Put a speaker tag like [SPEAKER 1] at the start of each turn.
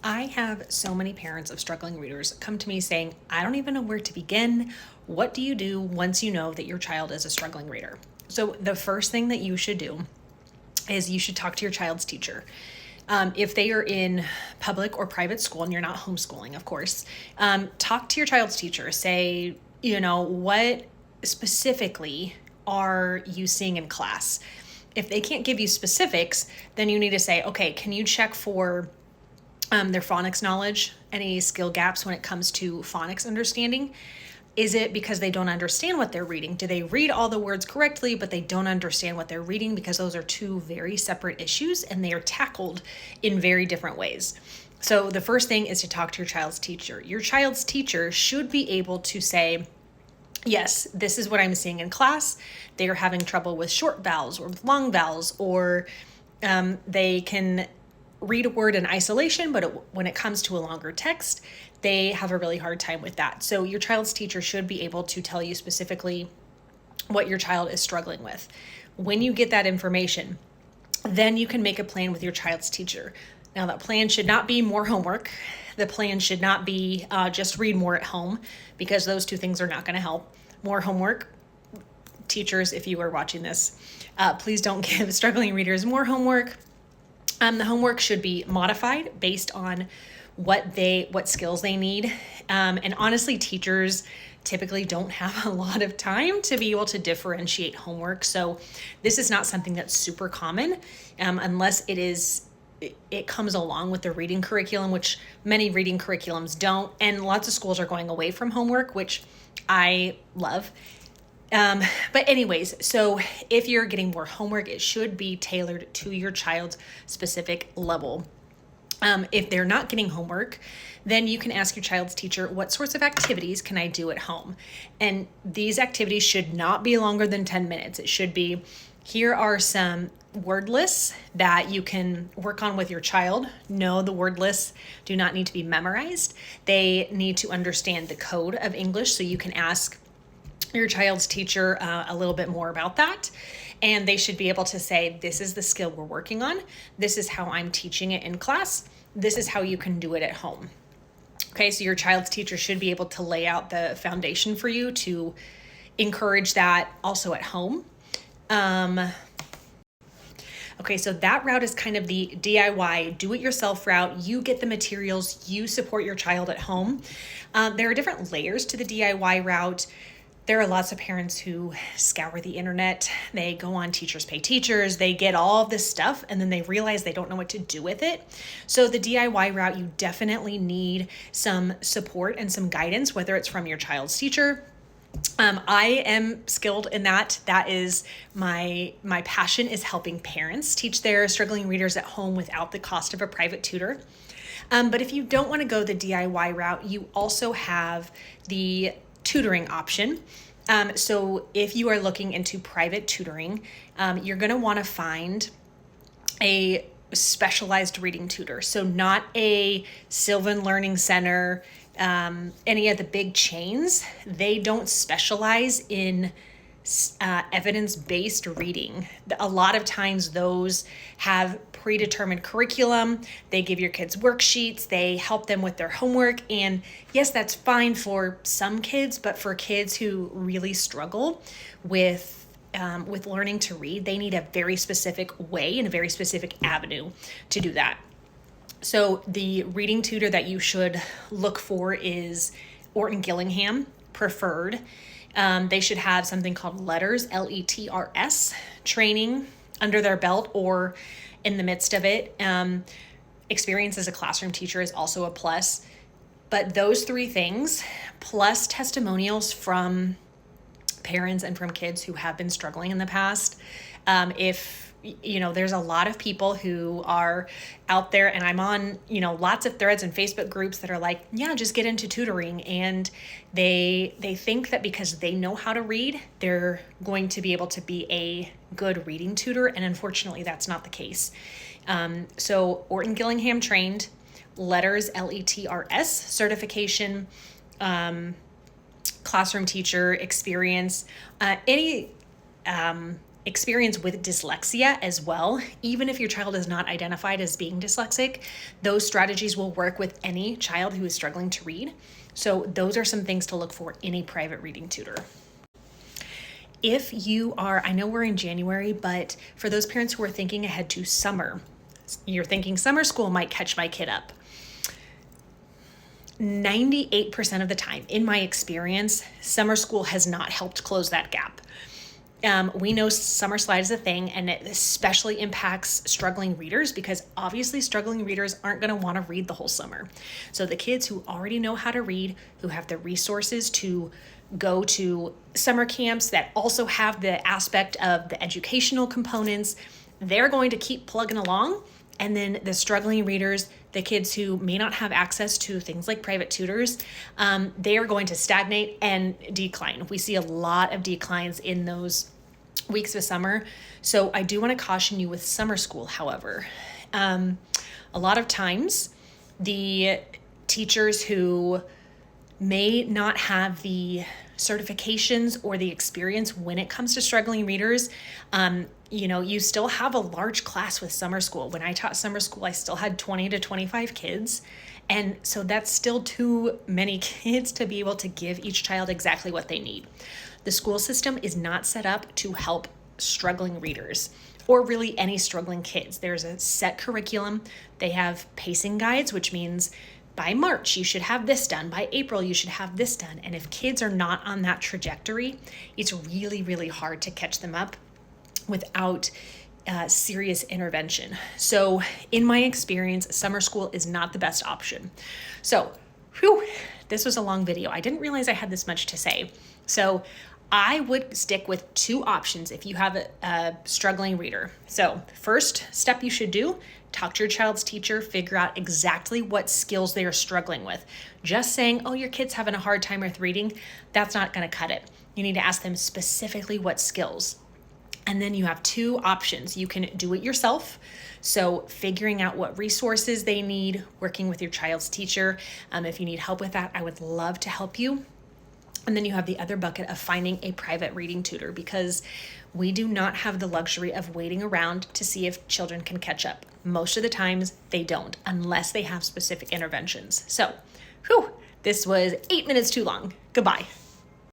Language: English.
[SPEAKER 1] I have so many parents of struggling readers come to me saying, I don't even know where to begin. What do you do once you know that your child is a struggling reader? So, the first thing that you should do is you should talk to your child's teacher. If they are in public or private school and you're not homeschooling, of course, talk to your child's teacher. Say, what specifically are you seeing in class? If they can't give you specifics, then you need to say, okay, can you check for their phonics knowledge, any skill gaps when it comes to phonics understanding? Is it because they don't understand what they're reading? Do they read all the words correctly, but they don't understand what they're reading? Because those are two very separate issues and they are tackled in very different ways. So the first thing is to talk to your child's teacher. Your child's teacher should be able to say, yes, this is what I'm seeing in class. They are having trouble with short vowels or with long vowels, or they can read a word in isolation, but when it comes to a longer text, they have a really hard time with that. So your child's teacher should be able to tell you specifically what your child is struggling with. When you get that information, then you can make a plan with your child's teacher. Now, that plan should not be more homework. The plan should not be just read more at home, because those two things are not going to help. More homework. Teachers, if you are watching this, please don't give struggling readers more homework. The homework should be modified based on what skills they need. And honestly, teachers typically don't have a lot of time to be able to differentiate homework. So this is not something that's super common, unless it comes along with the reading curriculum, which many reading curriculums don't. And lots of schools are going away from homework, which I love. But anyways, so if you're getting more homework, it should be tailored to your child's specific level. If they're not getting homework, then you can ask your child's teacher, what sorts of activities can I do at home? And these activities should not be longer than 10 minutes. It should be, here are some word lists that you can work on with your child. No, the word lists do not need to be memorized. They need to understand the code of English, so you can ask your child's teacher a little bit more about that. And they should be able to say, this is the skill we're working on. This is how I'm teaching it in class. This is how you can do it at home. Okay, so your child's teacher should be able to lay out the foundation for you to encourage that also at home. Okay, so that route is kind of the DIY, do-it-yourself route. You get the materials, you support your child at home. There are different layers to the DIY route. There are lots of parents who scour the internet. They go on Teachers Pay Teachers. They get all of this stuff and then they realize they don't know what to do with it. So the DIY route, you definitely need some support and some guidance, whether it's from your child's teacher. I am skilled in that. That is my passion, is helping parents teach their struggling readers at home without the cost of a private tutor. But if you don't want to go the DIY route, you also have the tutoring option. So if you are looking into private tutoring, you're going to want to find a specialized reading tutor. So not a Sylvan Learning Center, any of the big chains. They don't specialize in evidence-based reading. A lot of times those have predetermined curriculum. They give your kids worksheets. They help them with their homework. And yes, that's fine for some kids, but for kids who really struggle with learning to read, they need a very specific way and a very specific avenue to do that. So the reading tutor that you should look for is Orton Gillingham Preferred. They should have something called LETRS, LETRS, training under their belt or in the midst of it. Experience as a classroom teacher is also a plus. But those three things, plus testimonials from parents and from kids who have been struggling in the past. There's a lot of people who are out there, and I'm on, lots of threads and Facebook groups that are like, yeah, just get into tutoring. And they think that because they know how to read, they're going to be able to be a good reading tutor. And unfortunately, that's not the case. So Orton Gillingham trained, LETRS, LETRS certification, classroom teacher experience, any experience with dyslexia as well. Even if your child is not identified as being dyslexic, those strategies will work with any child who is struggling to read. So those are some things to look for in a private reading tutor. If you are, I know we're in January, but for those parents who are thinking ahead to summer, you're thinking summer school might catch my kid up. 98% of the time, in my experience, summer school has not helped close that gap. We know summer slide is a thing, and it especially impacts struggling readers because obviously struggling readers aren't going to want to read the whole summer. So the kids who already know how to read, who have the resources to go to summer camps that also have the aspect of the educational components, they're going to keep plugging along. And then the struggling readers, the kids who may not have access to things like private tutors, they are going to stagnate and decline. We see a lot of declines in those weeks of summer. So I do want to caution you with summer school, however. A lot of times, the teachers who may not have the certifications or the experience when it comes to struggling readers, you still have a large class with summer school. When I taught summer school, I still had 20 to 25 kids. And so that's still too many kids to be able to give each child exactly what they need. The school system is not set up to help struggling readers or really any struggling kids. There's a set curriculum. They have pacing guides, which means by March, you should have this done. By April, you should have this done. And if kids are not on that trajectory, it's really, really hard to catch them up without serious intervention. So in my experience, summer school is not the best option. So, this was a long video. I didn't realize I had this much to say. So I would stick with two options if you have a struggling reader. So first step you should do, talk to your child's teacher, figure out exactly what skills they are struggling with. Just saying, oh, your kid's having a hard time with reading, that's not going to cut it. You need to ask them specifically what skills. And then you have two options. You can do it yourself. So figuring out what resources they need, working with your child's teacher. If you need help with that, I would love to help you. And then you have the other bucket of finding a private reading tutor because we do not have the luxury of waiting around to see if children can catch up. Most of the times they don't, unless they have specific interventions. So, this was 8 minutes too long. Goodbye.